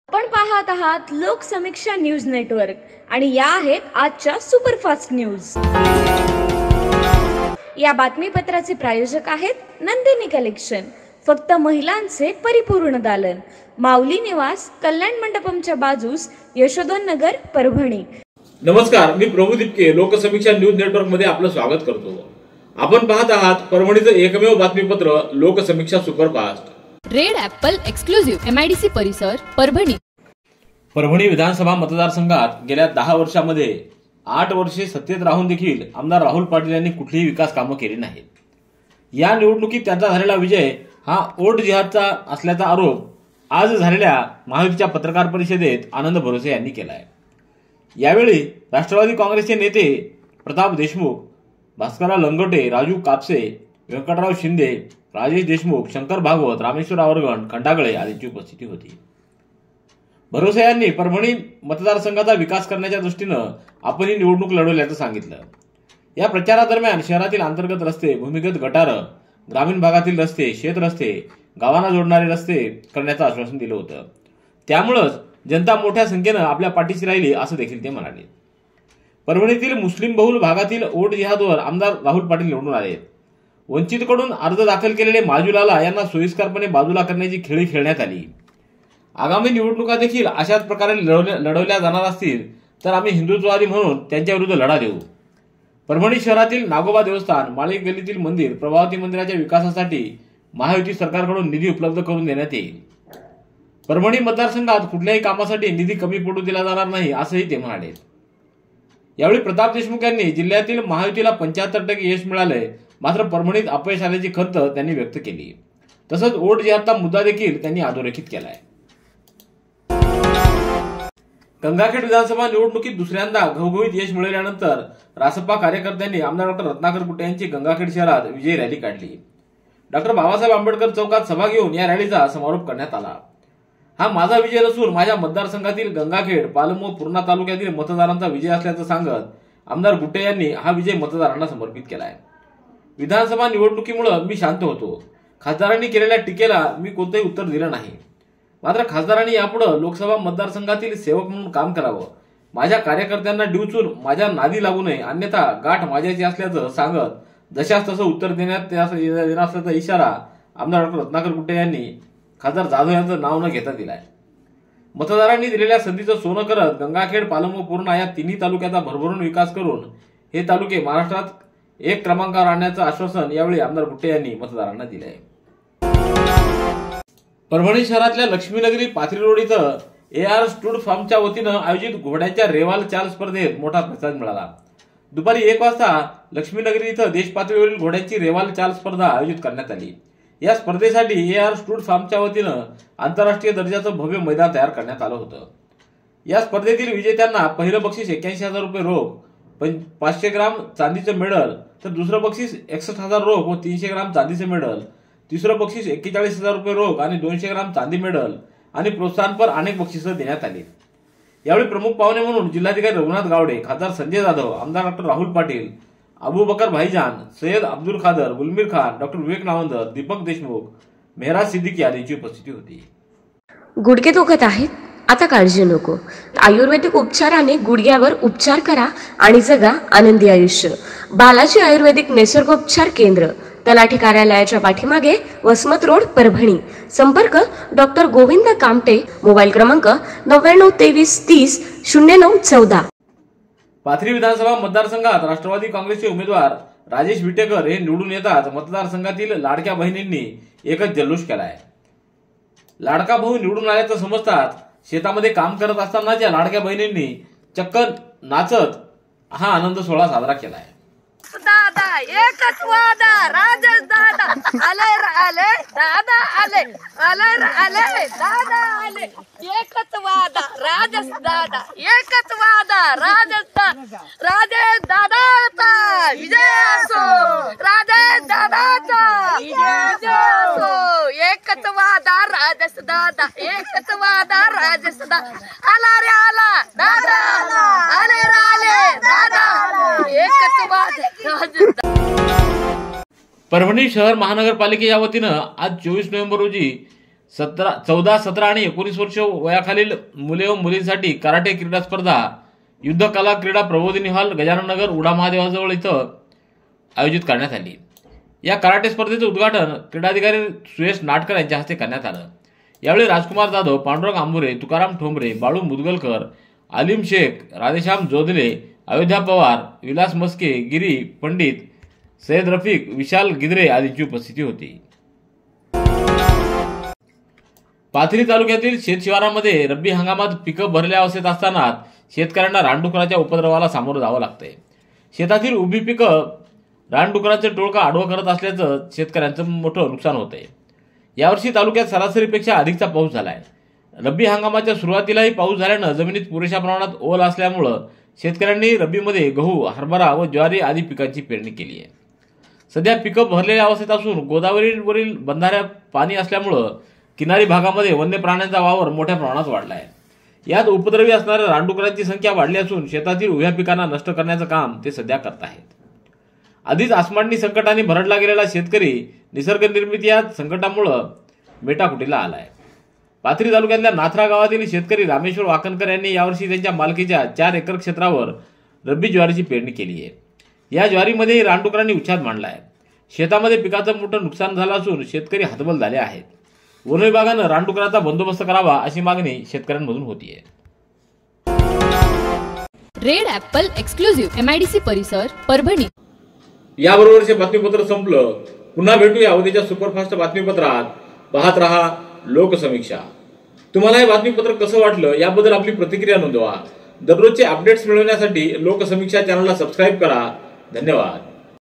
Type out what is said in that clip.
आपण पाहत आहात लोकसमीक्षा न्यूज नेटवर्क आणि या आहेत आजच्या सुपरफास्ट न्यूज। या बातमीपत्राचे प्रायोजक आहेत नंदिनी कलेक्शन, फक्त महिलांचे परिपूर्ण दालन, माऊली निवास, कल्याण मंडपमच्या बाजूस, यशोधन नगर, परभणी। नमस्कार, मी प्रभू दीपके लोकसमीक्षा न्यूज नेटवर्क मध्ये आपलं स्वागत करतो। आपण पाहत आहात परभणीचं एकमेव बातमीपत्र Loksamiksha superfast. Red Apple exclusive MIDC परिसर, परभणी। परभणी विधानसभा मतदारसंघात गेल्या 10 वर्षांमध्ये 8 वर्षे सत्तेत राहून देखील आमदार राहुल पाटील यांनी कुठलीही विकास कामं केली नाहीत। या निवडणुकीत त्यांचा झालेला विजय हा ओट जिहादचा असल्याचा आरोप आज झालेल्या महायुतीच्या पत्रकार परिषदेत आनंद भरोसे यांनी केलाय। यावेळी राष्ट्रवादी काँग्रेसचे नेते प्रताप देशमुख, भास्करराव लंगोटे, राजू कापसे, व्यंकटराव शिंदे, राजेश देशमुख, शंकर भागवत, रामेश्वर आवरगण, खंडागळे आदींची उपस्थिती होती। भरोसे यांनी परभणी मतदारसंघाचा विकास करण्याच्या दृष्टीनं आपण ही निवडणूक लढवल्याचं सांगितलं। या प्रचारादरम्यान शहरातील अंतर्गत रस्ते, भूमिगत गटार, ग्रामीण भागातील रस्ते, शेत रस्ते, गावांना जोडणारे रस्ते करण्याचं आश्वासन दिलं होतं। त्यामुळेच जनता मोठ्या संख्येनं आपल्या पाठीशी राहिली असं देखील ते म्हणाले। परभणीतील मुस्लिम बहुल भागातील ओट जिहादवर आमदार राहुल पाटील निवडून आले। वंचितकडून अर्ज दाखल केलेले माजूलाला यांना सोयीस्करपणे बाजूला करण्याची खेळी खेळण्यात आली। आगामी निवडणुका देखील अशाच प्रकारे लढवल्या जाणार असतील तर आम्ही हिंदुत्ववादी म्हणून त्यांच्या विरुद्ध लढा देऊ। परभणी शहरातील नागोबा देवस्थान, माळी गल्लीतील मंदिर, प्रभावती मंदिराच्या विकासासाठी महायुती सरकारकडून निधी उपलब्ध करून देण्यात येईल। परभणी मतदारसंघात कुठल्याही कामासाठी निधी कमी पडू दिला जाणार नाही असंही ते म्हणाले। यावेळी प्रताप देशमुख यांनी जिल्ह्यातील महायुतीला 75% यश मिळाले, मात्र परभणीत अपयश आल्याची खंत त्यांनी व्यक्त केली। तसंच ओट जिहादचा मुद्दा देखील त्यांनी अधोरेखित केलाय। गंगाखेड विधानसभा निवडणुकीत दुसऱ्यांदा घवघवीत यश मिळवल्यानंतर रासपा कार्यकर्त्यांनी आमदार डॉ रत्नाकर कुटे यांची गंगाखेड शहरात विजयी रॅली काढली। डॉ बाबासाहेब आंबेडकर चौकात सभा घेऊन या रॅलीचा समारोप करण्यात आला। हा माझा विजय नसून माझ्या मतदारसंघातील गंगाखेड, पालम व पूर्णा तालुक्यातील मतदारांचा विजय असल्याचं सांगत आमदार गुट्टे यांनी हा विजय मतदारांना समर्पित केलाय। विधानसभा निवडणुकीमुळे मी शांत होतो। खासदारांनी केलेल्या टीकेला मी कोणतेही उत्तर दिलं नाही, मात्र खासदारांनी यापुढे लोकसभा मतदारसंघातील सेवक म्हणून काम करावं, माझ्या कार्यकर्त्यांना डिवचून माझ्या नादी लागू नये, अन्यथा गाठ माझ्याची असल्याचं सांगत जशास तसं उत्तर देण्यात येणार असल्याचा इशारा आमदार डॉ रत्नाकर कुटे यांनी खासदार जाधव यांचं नाव न घेता दिलाय। मतदारांनी दिलेल्या संधीचं सोनं करत गंगाखेड, पालम व पूर्णा या तिन्ही तालुक्याचा भरभरून विकास करून हे तालुके महाराष्ट्रात 1 क्रमांकावर आणण्याचं आश्वासन यावेळी आमदार गुट्टे यांनी मतदारांना दिलंय। परभणी शहरातल्या लक्ष्मीनगरी पाथरी रोड इथं AR स्टूड फार्मच्या वतीनं आयोजित घोड्यांच्या रेवाल चाल स्पर्धेत मोठा प्रतिसाद मिळाला। दुपारी 1 वाजता लक्ष्मीनगरी इथं देश पातळीवरील घोड्यांची रेवाल चाल स्पर्धा आयोजित करण्यात आली। या स्पर्धेसाठी AR स्टूड फार्मच्या वतीनं आंतरराष्ट्रीय दर्जाचं भव्य मैदान तयार करण्यात आलं होतं। या स्पर्धेतील विजेत्यांना पहिलं बक्षीस 81,000 रुपये रोख, 500 ग्राम चांदीचं मेडल, तर दुसरं बक्षीस 61,000 रोख व 300 ग्राम चांदीचं मेडल, तिसरं बक्षीस 41,000 रुपये रोख आणि 200 ग्राम चांदी मेडल आणि प्रोत्साहनपर अनेक बक्षिसं देण्यात आली। यावेळी प्रमुख पाहुणे म्हणून जिल्हाधिकारी रघुनाथ गावडे, खासदार संजय जाधव, आमदार डॉ राहुल पाटील, अबूबकर भाईजान, सय्यद अब्दुल खादर, गुलमीर खान, डॉ विवेक नावंदर, दीपक देशमुख, मेहराज सिद्दीकी आदींची उपस्थिती होती। गुडघे दुखत आहेत? आता काळजी नको। आयुर्वेदिक उपचाराने गुडघ्यावर उपचार करा आणि जगा आनंदी आयुष्य। बालाजी आयुर्वेदिक निसर्गोपचार केंद्र, तलाठी कार्यालयाच्या पाठीमागे, वसमत रोड, परभणी। संपर्क डॉ गोविंद कामटे, मोबाईल क्रमांक 9923300914। पाथरी विधानसभा मतदारसंघात राष्ट्रवादी काँग्रेसचे उमेदवार राजेश विटेकर हे निवडून येतात मतदारसंघातील लाडक्या बहिणींनी एकच जल्लोष केलाय। लाडका भाऊ निवडून आल्याचं समजतात शेतामध्ये काम करत असतानाच्या लाडक्या बहिणींनी चक्क नाचत हा आनंद सोहळा साजरा केलाय। दादा एकच वादा, राजेश दादा आले आले, दादा आले आले आले, दादा आले, एकच वादा, राजेश दादा, एकच वादा, राजेश दादा, राजेश दादाचा विजय असो, राजेश दादाचा विजय असो, एकच वादा, राजेश दादा, एकच वादा, राजेश दादा, आला रे आला, दादा आले रे आले, दादा एकच वादा। परभणी शहर महानगरपालिकेच्या वतीनं आज 24 नोव्हेंबर रोजी 14, 17 आणि 19 वर्ष वयाखालील मुले व मुलींसाठी कराटे क्रीडा स्पर्धा युद्ध कला क्रीडा प्रबोधिनी हॉल गजानन नगर उडा महादेवाजवळ इथं आयोजित करण्यात आली। या कराटे स्पर्धेचं उद्घाटन क्रीडाधिकारी सुयश नाटकर यांच्या हस्ते करण्यात आलं। यावेळी राजकुमार जाधव, पांडुरंग आंबुरे, तुकाराम ठोंबरे, बाळू मुदगलकर, आलिम शेख, राधेश्याम जोधले, अयोध्या पवार, विलास मस्के, गिरी पंडित, सय्यद रफिक, विशाल गिद्रे आदींची उपस्थिती होती। पाथरी तालुक्यातील शेतशिवारामध्ये रब्बी हंगामात पिकं भरल्या अवस्थेत असताना शेतकऱ्यांना रानडुकराच्या उपद्रवाला सामोरं जावं लागतंय। शेतातील उभी पिकं रानडुकराचं टोळका आडवं करत असल्याचं शेतकऱ्यांचं मोठं नुकसान होतंय। यावर्षी तालुक्यात सरासरीपेक्षा अधिकचा पाऊस झालाय। रब्बी हंगामाच्या सुरुवातीलाही पाऊस झाल्यानं जमिनीत पुरेशा प्रमाणात ओल असल्यामुळं शेतकऱ्यांनी रब्बीमध्ये गहू, हरभरा व ज्वारी आदी पिकांची पेरणी केली आहे। सध्या पिकं भरलेल्या अवस्थेत असून गोदावरीवरील बंधाऱ्यात पाणी असल्यामुळं किनारी भागामध्ये वन्य प्राण्यांचा वावर मोठ्या प्रमाणात वाढला आहे। यात उपद्रवी असणाऱ्या रानडुकरांची संख्या वाढली असून शेतातील उभ्या पिकांना नष्ट करण्याचं काम ते सध्या करत आहेत। आधीच आसमाननी संकटाने भरडला गेलेला शेतकरी निसर्ग निर्मित या संकटामुळे मेटाकुटीला आलाय। पाथरी तालुक्यातल्या नाथरा गावातील शेतकरी रामेश्वर वाकणकर यांनी यावर्षी त्यांच्या मालकीच्या 4 एकर क्षेत्रावर रब्बी ज्वारीची पेरणी केली आहे। या ज्वारीमध्ये रानडुकरांनी उच्छाद मांडला आहे। शेतामध्ये पिकाचं मोठं नुकसान झालं असून शेतकरी हतबल झाले आहेत। वन विभागानं रानडुकराचा बंदोबस्त करावा अशी मागणी शेतकऱ्यांमधून होतीये। रेड ॲपल एक्सक्लुझिव्ह MIDC परिसर परभणी। याबरोबरचे बातमीपत्र संपलं। पुन्हा भेटूया उद्याच्या सुपरफास्ट बातमीपत्रात। पाहत रहा लोकसमीक्षा। तुम्हाला हे बातमीपत्र कसं वाटलं याबद्दल आपली प्रतिक्रिया नोंदवा। दररोजचे अपडेट्स मिळवण्यासाठी लोकसमीक्षा चॅनलला सबस्क्राईब करा। धन्यवाद।